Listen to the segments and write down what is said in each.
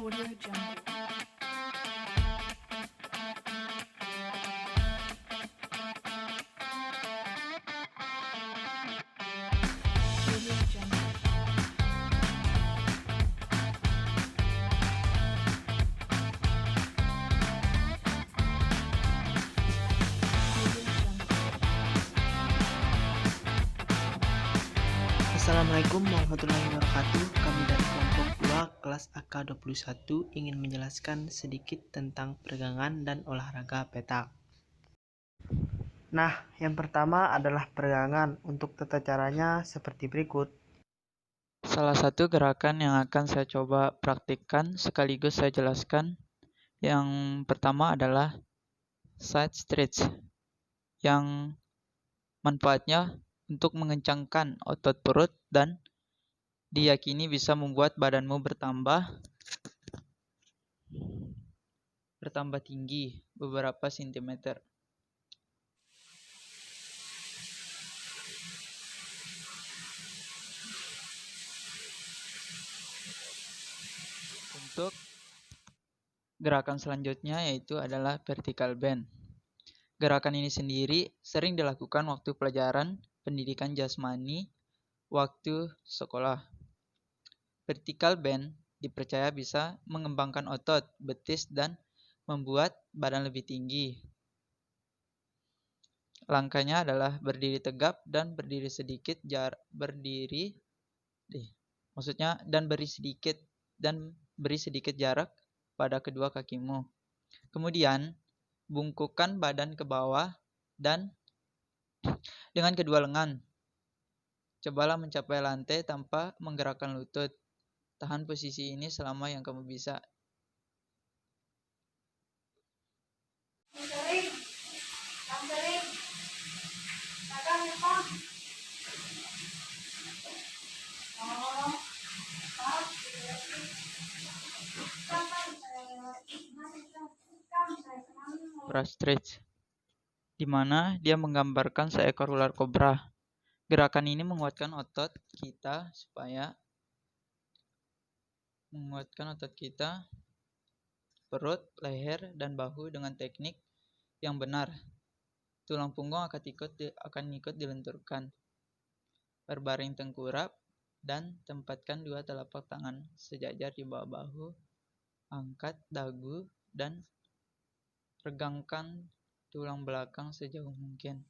Audio Jungle. Audio Jungle. Audio Jungle. Assalamualaikum warahmatullahi wabarakatuh. Kami dari kelompok 2 kelas AK21 ingin menjelaskan sedikit tentang peregangan dan olahraga petak. Nah, yang pertama adalah peregangan. Untuk tata caranya seperti berikut. Salah satu gerakan yang akan saya coba praktikkan sekaligus saya jelaskan. Yang pertama adalah side stretch, yang manfaatnya untuk mengencangkan otot perut dan diyakini bisa membuat badanmu bertambah tinggi beberapa sentimeter. Untuk gerakan selanjutnya yaitu adalah vertical bend. Gerakan ini sendiri sering dilakukan waktu pelajaran pendidikan jasmani waktu sekolah. Vertical bend dipercaya bisa mengembangkan otot, betis, dan membuat badan lebih tinggi. Langkahnya adalah berdiri tegap dan beri sedikit jarak pada kedua kakimu. Kemudian, bungkukkan badan ke bawah dan dengan kedua lengan. Cobalah mencapai lantai tanpa menggerakkan lutut. Tahan posisi ini selama yang kamu bisa. Bra stretch, di mana dia menggambarkan seekor ular kobra. Gerakan ini menguatkan otot kita, perut, leher, dan bahu dengan teknik yang benar. Tulang punggung akan ikut dilenturkan. Berbaring tengkurap dan tempatkan dua telapak tangan sejajar di bawah bahu. Angkat dagu dan regangkan tulang belakang sejauh mungkin.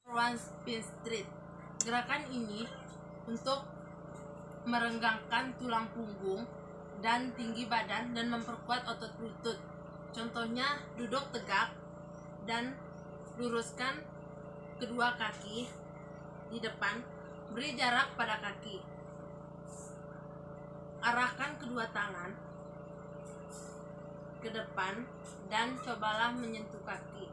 One spin street. Gerakan ini untuk merenggangkan tulang punggung dan tinggi badan dan memperkuat otot lutut. Contohnya duduk tegak dan luruskan kedua kaki di depan, beri jarak pada kaki. Arahkan kedua tangan ke depan dan cobalah menyentuh kaki.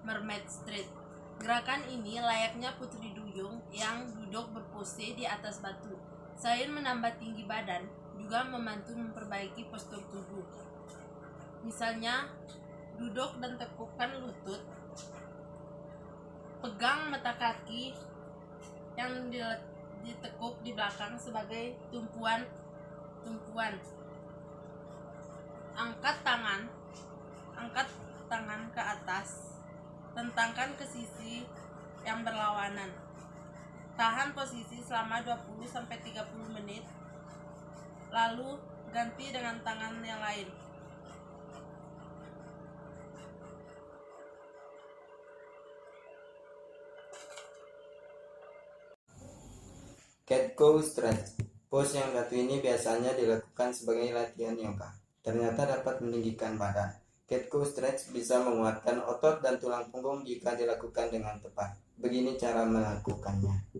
Mermaid Street. Gerakan ini layaknya putri duyung yang duduk berpose di atas batu. Selain menambah tinggi badan, juga membantu memperbaiki postur tubuh. Misalnya, duduk dan tekukkan lutut. Pegang mata kaki yang ditekuk di belakang sebagai tumpuan. Angkat tangan ke atas. Tentangkan ke sisi yang berlawanan. Tahan posisi selama 20-30 menit. Lalu ganti dengan tangan yang lain. Cat cow stretch. Pose yang satu ini biasanya dilakukan sebagai latihan yoga. Ternyata dapat meninggikan badan. Cat cow stretch bisa menguatkan otot dan tulang punggung jika dilakukan dengan tepat. Begini cara melakukannya.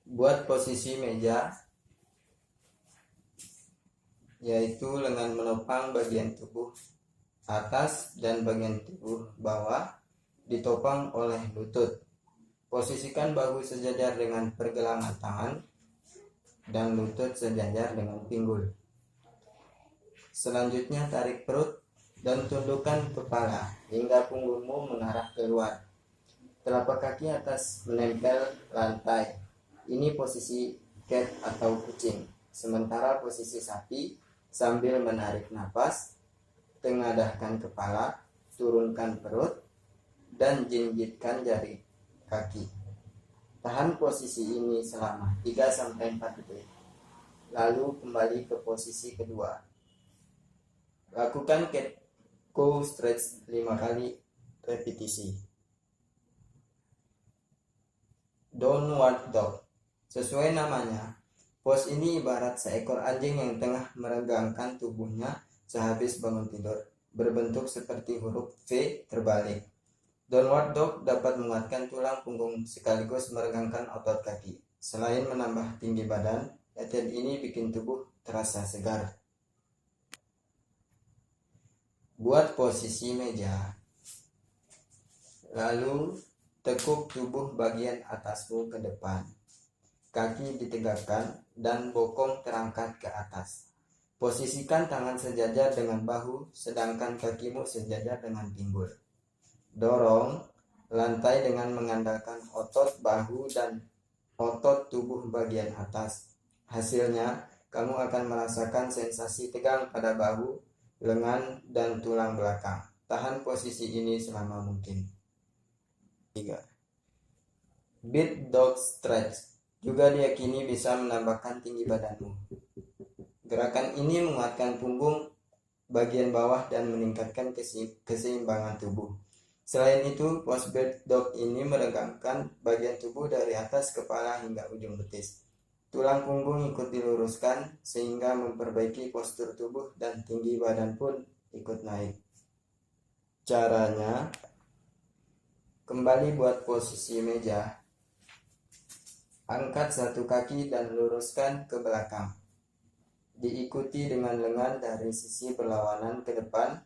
Buat posisi meja, yaitu lengan menopang bagian tubuh atas dan bagian tubuh bawah. ditopang oleh lutut. Posisikan bahu sejajar dengan pergelangan tangan dan lutut sejajar dengan pinggul. Selanjutnya tarik perut dan tundukkan kepala hingga punggungmu mengarah keluar. Telapak kaki atas menempel lantai. Ini posisi cat atau kucing. Sementara posisi sapi sambil menarik napas, tengadahkan kepala, turunkan perut, dan jinjitkan jari kaki. Tahan posisi ini selama 3-4 detik. Lalu kembali ke posisi kedua. Lakukan cat cow stretch 5 kali repetisi. Downward dog. Sesuai namanya, pos ini ibarat seekor anjing yang tengah meregangkan tubuhnya sehabis bangun tidur, berbentuk seperti huruf V terbalik. Downward dog dapat menguatkan tulang punggung sekaligus meregangkan otot kaki. Selain menambah tinggi badan, latihan ini bikin tubuh terasa segar. Buat posisi meja. Lalu tekuk tubuh bagian atasmu ke depan. Kaki ditegakkan dan bokong terangkat ke atas. Posisikan tangan sejajar dengan bahu, sedangkan kakimu sejajar dengan pinggul. Dorong lantai dengan mengandalkan otot bahu dan otot tubuh bagian atas. Hasilnya, kamu akan merasakan sensasi tegang pada bahu, lengan, dan tulang belakang. Tahan posisi ini selama mungkin. 3. Beat dog stretch juga diyakini bisa menambahkan tinggi badanmu. Gerakan ini menguatkan punggung bagian bawah dan meningkatkan keseimbangan tubuh. Selain itu, pose bird dog ini meregangkan bagian tubuh dari atas kepala hingga ujung betis. Tulang punggung ikut diluruskan sehingga memperbaiki postur tubuh dan tinggi badan pun ikut naik. Caranya, kembali buat posisi meja. Angkat satu kaki dan luruskan ke belakang. Diikuti dengan lengan dari sisi berlawanan ke depan.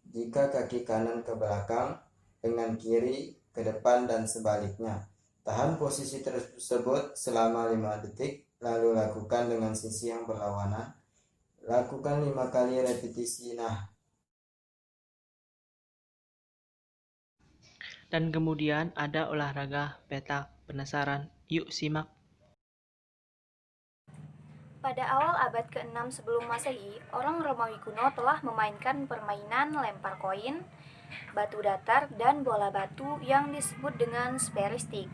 Jika kaki kanan ke belakang, dengan kiri ke depan dan sebaliknya. Tahan posisi tersebut selama 5 detik, lalu lakukan dengan sisi yang berlawanan. Lakukan 5 kali repetisi. Dan kemudian ada olahraga petak. Penasaran? Yuk simak. Pada awal abad ke-6 sebelum Masehi, orang Romawi kuno telah memainkan permainan lempar koin, batu datar, dan bola batu yang disebut dengan spearistik.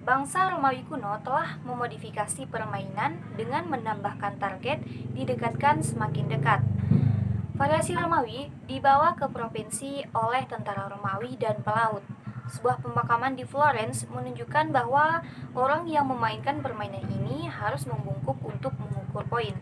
Bangsa Romawi kuno telah memodifikasi permainan dengan menambahkan target didekatkan semakin dekat. Variasi Romawi dibawa ke provinsi oleh tentara Romawi dan pelaut. Sebuah pemakaman di Florence menunjukkan bahwa orang yang memainkan permainan ini harus membungkuk untuk mengukur poin.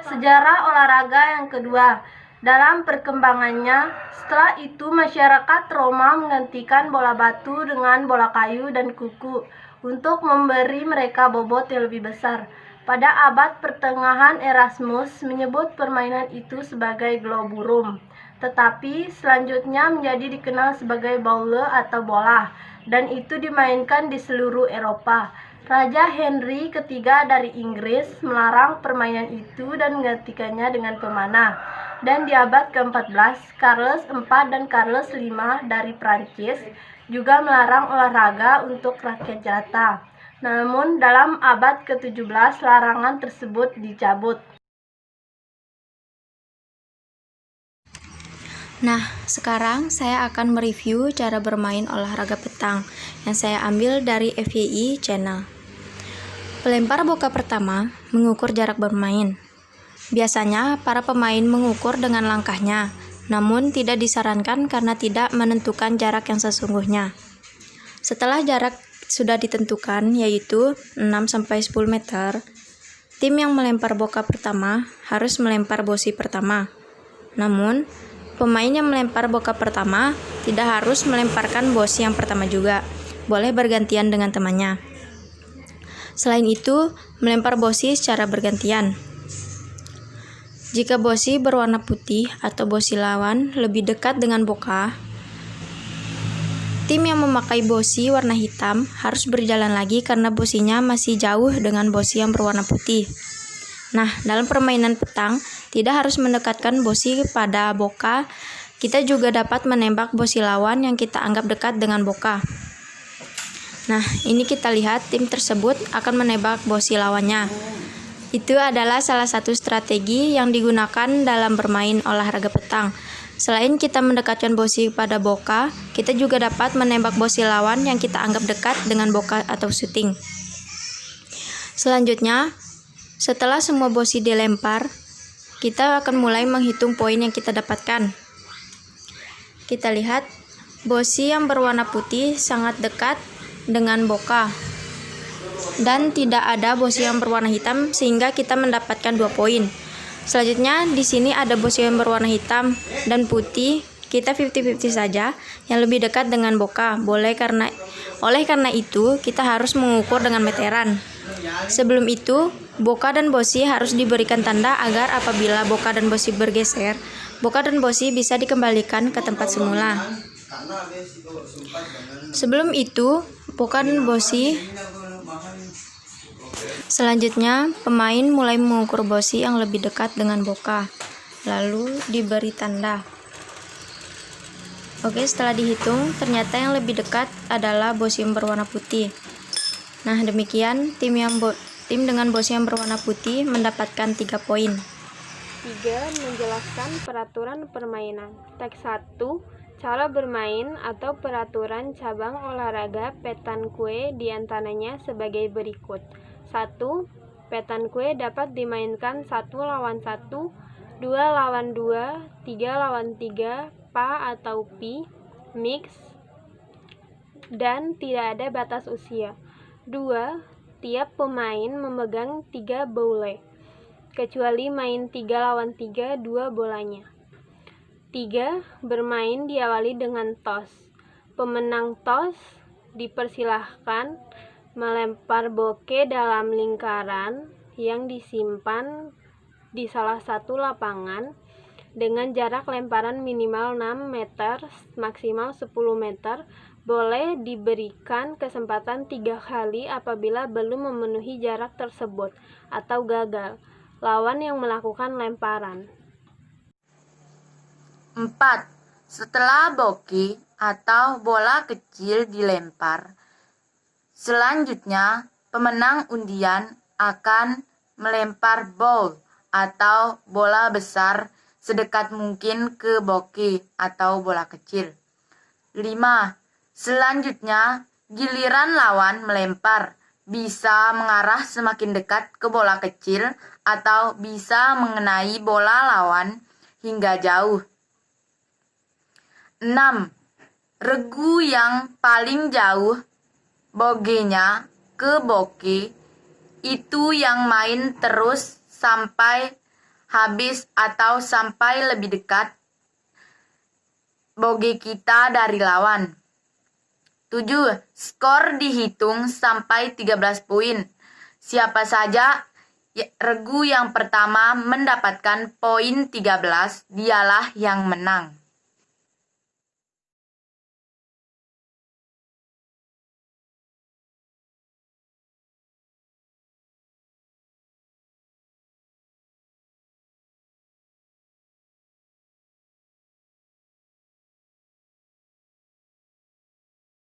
Sejarah olahraga yang kedua. Dalam perkembangannya, setelah itu masyarakat Roma menggantikan bola batu dengan bola kayu dan kuku untuk memberi mereka bobot yang lebih besar. Pada abad pertengahan Erasmus menyebut permainan itu sebagai globurum, tetapi selanjutnya menjadi dikenal sebagai boule atau bola, dan itu dimainkan di seluruh Eropa. Raja Henry III dari Inggris melarang permainan itu dan menggantikannya dengan pemanah. Dan di abad ke-14, Charles IV dan Charles V dari Prancis juga melarang olahraga untuk rakyat jelata. Namun dalam abad ke-17 larangan tersebut dicabut. Nah, sekarang saya akan mereview cara bermain olahraga petang yang saya ambil dari FYI Channel. Pelempar boka pertama mengukur jarak bermain. Biasanya para pemain mengukur dengan langkahnya, namun tidak disarankan karena tidak menentukan jarak yang sesungguhnya. Setelah jarak sudah ditentukan, yaitu 6-10 meter, tim yang melempar boka pertama harus melempar bosi pertama. Namun, pemain yang melempar boka pertama tidak harus melemparkan bosi yang pertama juga, boleh bergantian dengan temannya. Selain itu, melempar bosi secara bergantian. Jika bosi berwarna putih atau bosi lawan lebih dekat dengan boka, Tim yang memakai bosi warna hitam harus berjalan lagi karena bosinya masih jauh dengan bosi yang berwarna putih. Nah, dalam permainan petang, tidak harus mendekatkan bosi pada boka. Kita juga dapat menembak bosi lawan yang kita anggap dekat dengan boka. Nah, ini kita lihat tim tersebut akan menembak bosi lawannya. Itu adalah salah satu strategi yang digunakan dalam bermain olahraga petang. Selain kita mendekatkan bosi pada boka, kita juga dapat menembak bosi lawan yang kita anggap dekat dengan boka atau shooting. Selanjutnya, setelah semua bosi dilempar, kita akan mulai menghitung poin yang kita dapatkan. Kita lihat, bosi yang berwarna putih sangat dekat dengan boka. Dan tidak ada bosi yang berwarna hitam sehingga kita mendapatkan 2 poin. Selanjutnya di sini ada bosi yang berwarna hitam dan putih. Kita 50-50 saja, yang lebih dekat dengan boka. Oleh karena itu kita harus mengukur dengan meteran. Sebelum itu, boka dan bosi harus diberikan tanda agar apabila boka dan bosi bergeser, boka dan bosi bisa dikembalikan ke tempat semula. Sebelum itu, boka dan bosi. Selanjutnya, pemain mulai mengukur bosi yang lebih dekat dengan boka, lalu diberi tanda. Oke, setelah dihitung, ternyata yang lebih dekat adalah bosi yang berwarna putih. Nah, demikian tim dengan bosi yang berwarna putih mendapatkan 3 poin. 3. Menjelaskan peraturan permainan. Teks 1. Cara bermain atau peraturan cabang olahraga petanque diantaranya sebagai berikut. 1. Petanque dapat dimainkan 1 lawan 1, 2 lawan 2, 3 lawan 3, pa atau pi, mix, dan tidak ada batas usia. 2. Tiap pemain memegang 3 boule, kecuali main 3 lawan 3 2 bolanya. 3. Bermain diawali dengan toss. Pemenang toss dipersilahkan melempar boke dalam lingkaran yang disimpan di salah satu lapangan dengan jarak lemparan minimal 6 meter, maksimal 10 meter. Boleh diberikan kesempatan 3 kali apabila belum memenuhi jarak tersebut atau gagal lawan yang melakukan lemparan. 4. Setelah boke atau bola kecil dilempar, selanjutnya pemenang undian akan melempar ball atau bola besar sedekat mungkin ke boke atau bola kecil. 5. Selanjutnya, giliran lawan melempar, bisa mengarah semakin dekat ke bola kecil atau bisa mengenai bola lawan hingga jauh. 6. Regu yang paling jauh bogenya ke boke itu yang main terus sampai habis atau sampai lebih dekat boge kita dari lawan. 7. Skor dihitung sampai 13 poin. Siapa saja regu yang pertama mendapatkan poin 13, dialah yang menang.